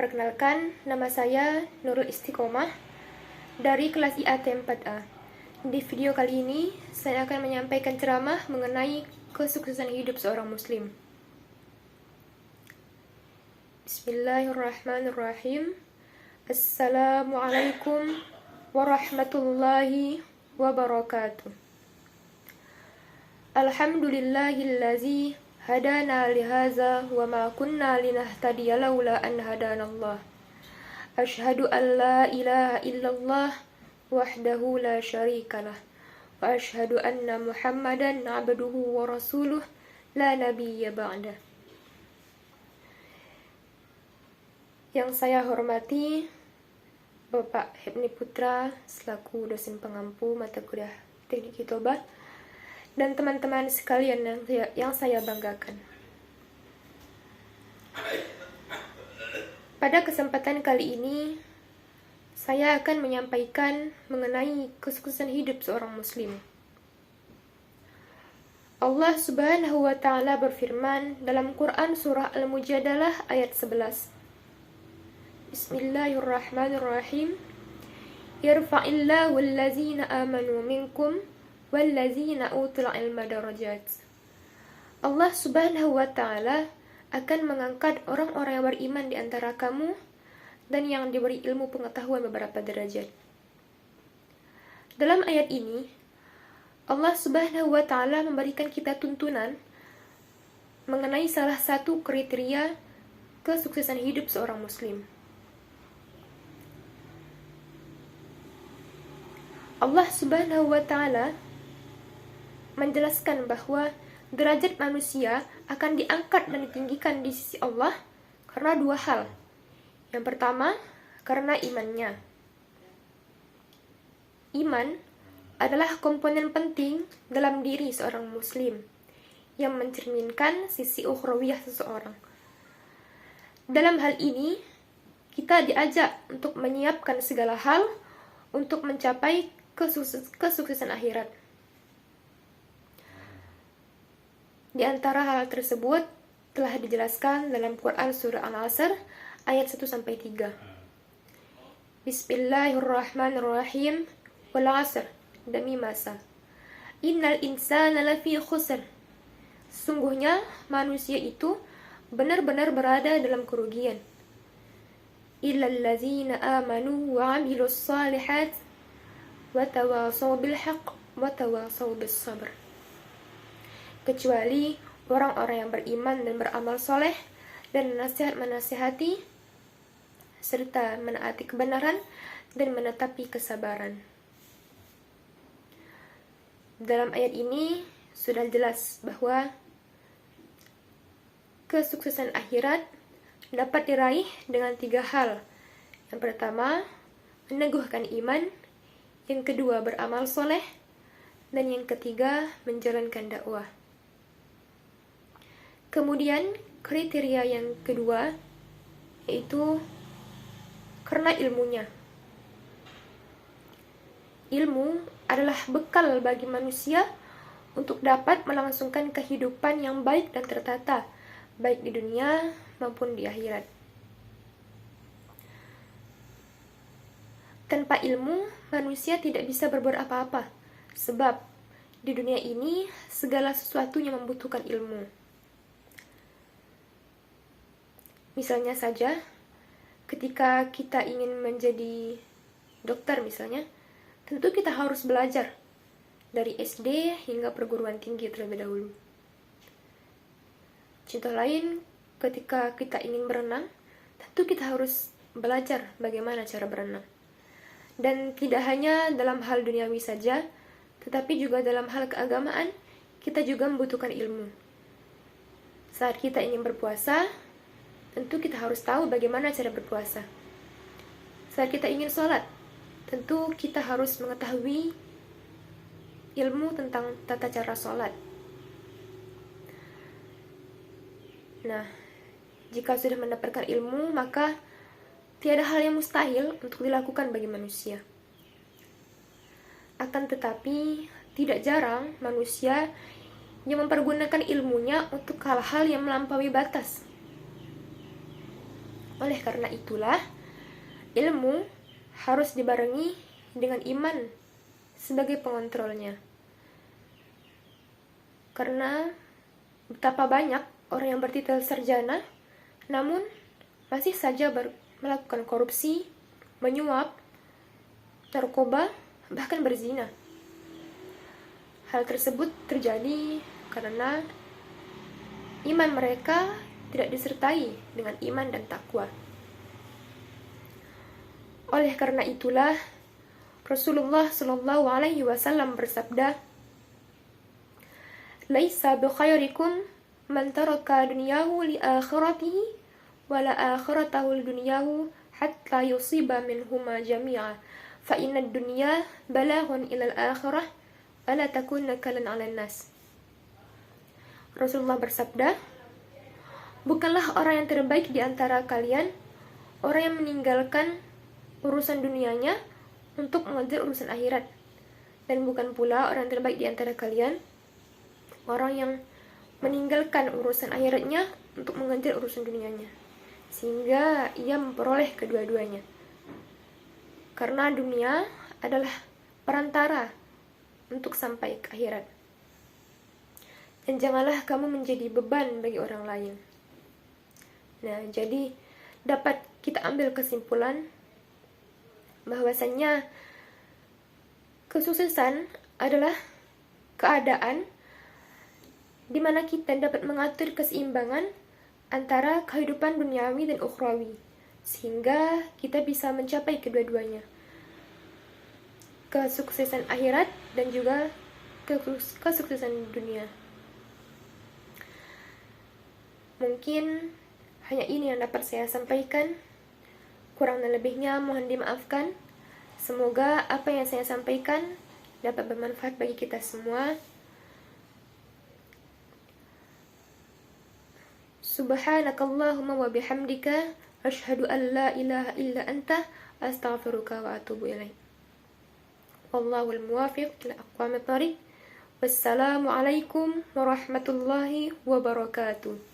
Perkenalkan, nama saya Nurul Istiqomah dari kelas IAT 4A. Di video kali ini, saya akan menyampaikan ceramah mengenai kesuksesan hidup seorang muslim. Bismillahirrahmanirrahim. Assalamualaikum warahmatullahi wabarakatuh. Alhamdulillahillazi hadana lihaza wa ma kunna linahtadiya laula an hadanallah. Ashhadu an la ilaha illallah wahdahu la syarikalah wa ashhadu anna Muhammadan abduhu wa rasuluh la nabiyya ba'dah. Yang saya hormati Bapak Hebni Putra selaku dosen pengampu mata kuliah Teknik Kitobah dan teman-teman sekalian yang saya banggakan. Pada kesempatan kali ini, saya akan menyampaikan mengenai kesuksesan hidup seorang muslim. Allah Subhanahu wa Ta'ala berfirman dalam Quran surah Al-Mujadalah ayat 11. Bismillahirrahmanirrahim. Yarfa'illahu allazina amanu minkum wallazina utul ilma darajat. Allah Subhanahu wa Ta'ala akan mengangkat orang-orang yang beriman di antara kamu dan yang diberi ilmu pengetahuan beberapa derajat. Dalam ayat ini, Allah Subhanahu wa Ta'ala memberikan kita tuntunan mengenai salah satu kriteria kesuksesan hidup seorang muslim. Allah Subhanahu wa Ta'ala menjelaskan bahwa derajat manusia akan diangkat dan ditinggikan di sisi Allah karena dua hal. Yang pertama, karena imannya. Iman adalah komponen penting dalam diri seorang muslim yang mencerminkan sisi ukhrawiyah seseorang. Dalam hal ini, kita diajak untuk menyiapkan segala hal untuk mencapai kesuksesan akhirat. Di antara hal tersebut telah dijelaskan dalam Quran surah Al-Asr ayat 1-3. Bismillahirrahmanirrahim. Wal 'asr, demi masa. Innal insana lafi khusr. Sungguhnya manusia itu benar-benar berada dalam kerugian. Illal ladzina amanu wa 'amilus shalihat wa tawasaw bil haqq wa tawasaw bis sabr. Kecuali orang-orang yang beriman dan beramal soleh dan menasihati serta menaati kebenaran dan menetapi kesabaran. Dalam ayat ini sudah jelas bahwa kesuksesan akhirat dapat diraih dengan 3 hal. Yang pertama, meneguhkan iman. Yang kedua, beramal soleh. Dan yang ketiga, menjalankan dakwah. Kemudian kriteria yang kedua yaitu karena ilmunya. Ilmu adalah bekal bagi manusia untuk dapat melangsungkan kehidupan yang baik dan tertata, baik di dunia maupun di akhirat. Tanpa ilmu, manusia tidak bisa berbuat apa-apa, sebab di dunia ini segala sesuatunya membutuhkan ilmu. Misalnya saja, ketika kita ingin menjadi dokter misalnya, tentu kita harus belajar dari SD hingga perguruan tinggi terlebih dahulu. Contoh lain, ketika kita ingin berenang, tentu kita harus belajar bagaimana cara berenang. Dan tidak hanya dalam hal duniawi saja, tetapi juga dalam hal keagamaan, kita juga membutuhkan ilmu. Saat kita ingin berpuasa, tentu kita harus tahu bagaimana cara berpuasa. Saat kita ingin sholat, tentu kita harus mengetahui ilmu tentang tata cara sholat. Nah, jika sudah mendapatkan ilmu, maka tiada hal yang mustahil untuk dilakukan bagi manusia. Akan tetapi, tidak jarang manusia yang mempergunakan ilmunya untuk hal-hal yang melampaui batas. Oleh karena itulah, ilmu harus dibarengi dengan iman sebagai pengontrolnya. Karena betapa banyak orang yang bertitel sarjana, namun masih saja melakukan korupsi, menyuap, narkoba, bahkan berzina. Hal tersebut terjadi karena iman mereka tidak disertai dengan iman dan takwa. Oleh karena itulah, Rasulullah Shallallahu Alaihi Wasallam bersabda, "Laisa bi khairikum man taraka dunyahu li akhiratihi, wala akhiratahu li dunyahu hatta yusiba minhuma jami'a. Fa inna dunya balaghun ila al-akhirah, wala takuna kalan 'alan nas." Rasulullah bersabda, "Bukanlah orang yang terbaik di antara kalian orang yang meninggalkan urusan dunianya untuk mengejar urusan akhirat, dan bukan pula orang yang terbaik di antara kalian orang yang meninggalkan urusan akhiratnya untuk mengejar urusan dunianya, sehingga ia memperoleh kedua-duanya. Karena dunia adalah perantara untuk sampai ke akhirat. Dan janganlah kamu menjadi beban bagi orang lain." Nah, jadi dapat kita ambil kesimpulan bahwasannya kesuksesan adalah keadaan di mana kita dapat mengatur keseimbangan antara kehidupan duniawi dan ukhrawi, sehingga kita bisa mencapai kedua-duanya, kesuksesan akhirat dan juga kesuksesan dunia. Mungkin hanya ini yang dapat saya sampaikan. Kurang dan lebihnya mohon dimaafkan. Semoga apa yang saya sampaikan dapat bermanfaat bagi kita semua. Subhanakallahumma wa bihamdika asyhadu an la ilaha illa anta astaghfiruka wa atubu ilaik. Wallahul muwaffiq ila aqwamit thoriq. Wassalamu alaikum warahmatullahi wabarakatuh.